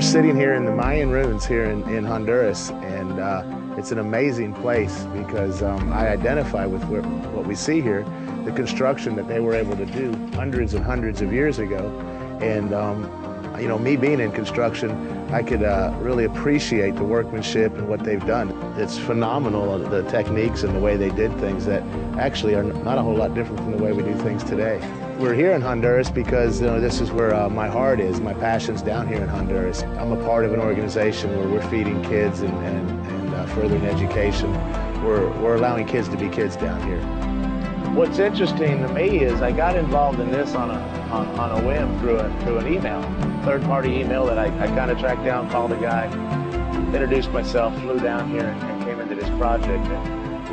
sitting here in the Mayan ruins here in Honduras, and it's an amazing place because I identify with what we see here, the construction that they were able to do hundreds and hundreds of years ago. And you know, me being in construction, I could really appreciate the workmanship and what they've done. It's phenomenal, the techniques and the way they did things that actually are not a whole lot different from the way we do things today. We're here in Honduras because this is where my heart is. My passion's down here in Honduras. I'm a part of an organization where we're feeding kids and furthering education. We're allowing kids to be kids down here. What's interesting to me is I got involved in this on a whim through an email, third-party email that I kind of tracked down, called a guy, introduced myself, flew down here and came into this project.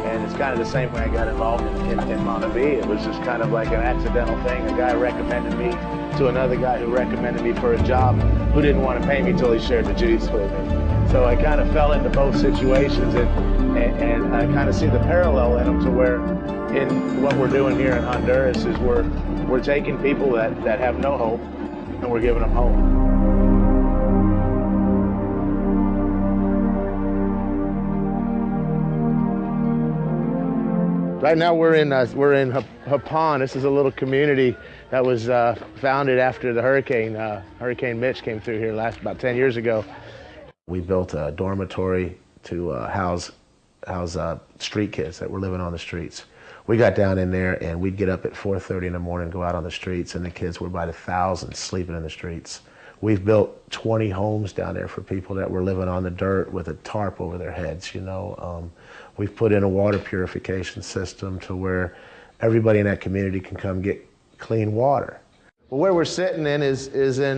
And it's kind of the same way I got involved in Monavie. It was just kind of like an accidental thing. A guy recommended me to another guy who recommended me for a job who didn't want to pay me until he shared the juice with me. So I kind of fell into both situations, and I kind of see the parallel in them to where in what we're doing here in Honduras is we're taking people that have no hope and we're giving them hope. Right now we're in Hapon. This is a little community that was founded after the hurricane. Hurricane Mitch came through here about 10 years ago. We built a dormitory to house street kids that were living on the streets. We got down in there and we'd get up at 4:30 in the morning, go out on the streets, and the kids were by the thousands sleeping in the streets. We've built 20 homes down there for people that were living on the dirt with a tarp over their heads, you know. We've put in a water purification system to where everybody in that community can come get clean water. Well, where we're sitting in is the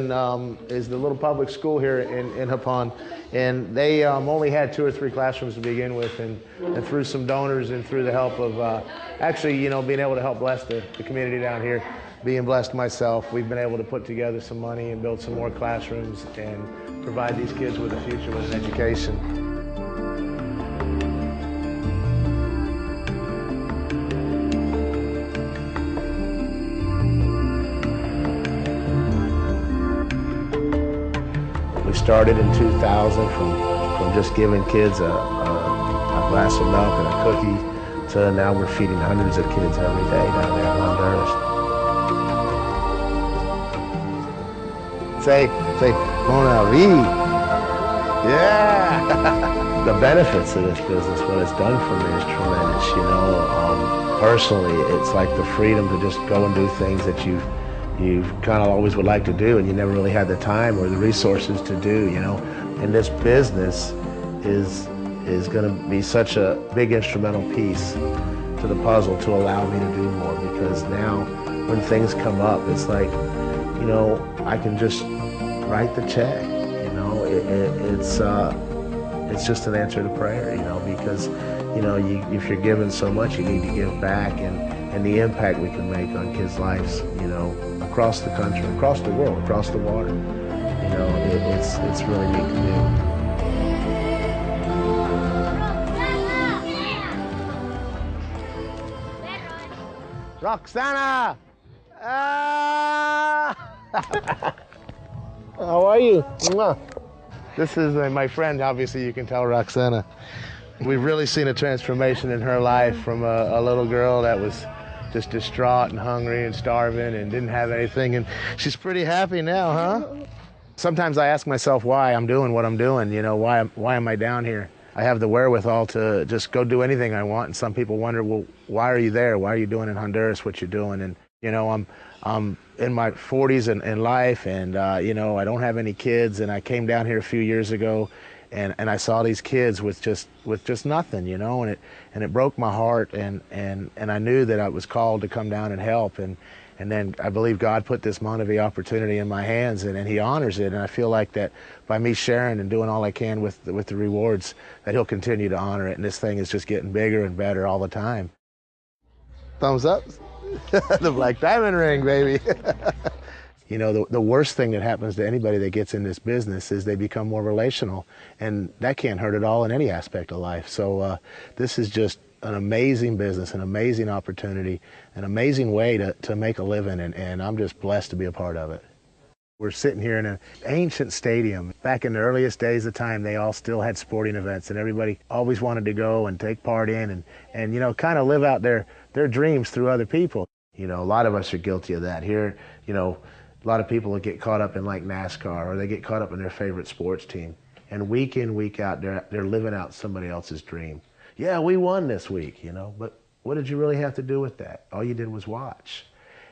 little public school here in Hapon, and they only had 2 or 3 classrooms to begin with, and through some donors and through the help of actually, being able to help bless the community down here, being blessed myself, we've been able to put together some money and build some more classrooms and provide these kids with a future, with an education. We started in 2000 from just giving kids a glass of milk and a cookie to now we're feeding hundreds of kids every day down there in Honduras. Say, Monavie. Yeah. The benefits of this business, what it's done for me is tremendous, Personally, it's like the freedom to just go and do things that you've kind of always would like to do and you never really had the time or the resources to do, And this business is going to be such a big instrumental piece to the puzzle to allow me to do more, because now when things come up, it's like, I can just write the check, it's just an answer to prayer, because, if you're given so much, you need to give back, and the impact we can make on kids' lives, across the country, across the world, across the water, it's really neat to do. Roxana! How are you? This is my friend, obviously you can tell, Roxana. We've really seen a transformation in her life from a little girl that was just distraught and hungry and starving and didn't have anything, and she's pretty happy now, huh? Sometimes I ask myself why I'm doing what I'm doing, why am I down here? I have the wherewithal to just go do anything I want, and some people wonder, well, why are you there? Why are you doing in Honduras what you're doing? And I'm in my 40s in life, and I don't have any kids, and I came down here a few years ago, and I saw these kids with just nothing, and it broke my heart, and I knew that I was called to come down and help, and then I believe God put this Monavie opportunity in my hands, and He honors it, and I feel like that by me sharing and doing all I can with the rewards, that He'll continue to honor it, and this thing is just getting bigger and better all the time. Thumbs up. The black diamond ring, baby. The worst thing that happens to anybody that gets in this business is they become more relational, and that can't hurt at all in any aspect of life. So this is just an amazing business, an amazing opportunity, an amazing way to make a living, and I'm just blessed to be a part of it. We're sitting here in an ancient stadium. Back in the earliest days of time, they all still had sporting events, and everybody always wanted to go and take part in and you know, kind of live out their dreams through other people. You know, a lot of us are guilty of that. Here, you know, a lot of people will get caught up in like NASCAR, or they get caught up in their favorite sports team. And week in, week out, they're living out somebody else's dream. Yeah, we won this week, you know, but what did you really have to do with that? All you did was watch.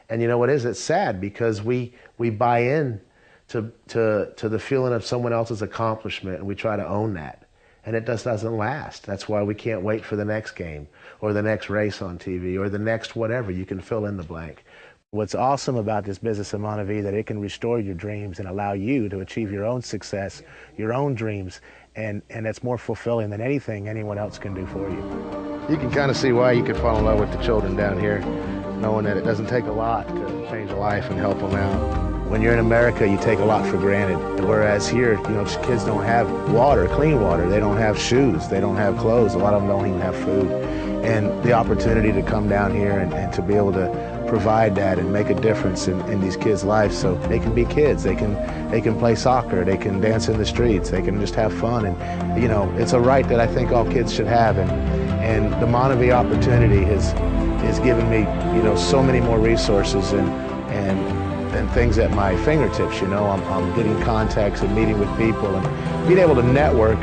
And you know what is? It's sad because we buy in to the feeling of someone else's accomplishment, and we try to own that. And it just doesn't last. That's why we can't wait for the next game or the next race on TV or the next whatever. You can fill in the blank. What's awesome about this business in Monavie, that it can restore your dreams and allow you to achieve your own success, your own dreams, and it's more fulfilling than anything anyone else can do for you. You can kind of see why you could fall in love with the children down here, knowing that it doesn't take a lot to change a life and help them out. When you're in America, you take a lot for granted, whereas here, you know, kids don't have water, clean water. They don't have shoes. They don't have clothes. A lot of them don't even have food. And the opportunity to come down here and to be able to provide that and make a difference in these kids' lives, so they can be kids. They can play soccer. They can dance in the streets. They can just have fun. And you know, it's a right that I think all kids should have. And the Monavie opportunity has given me, you know, so many more resources and things at my fingertips. You know, I'm getting contacts and meeting with people and being able to network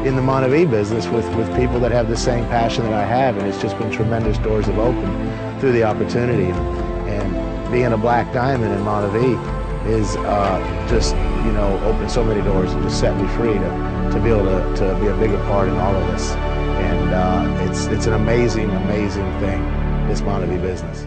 in the Monavie business with people that have the same passion that I have, and it's just been tremendous doors have opened through the opportunity. And being a black diamond in Monavie is just, you know, opened so many doors and just set me free to be able to be a bigger part in all of this. And it's an amazing, amazing thing, this Monavie business.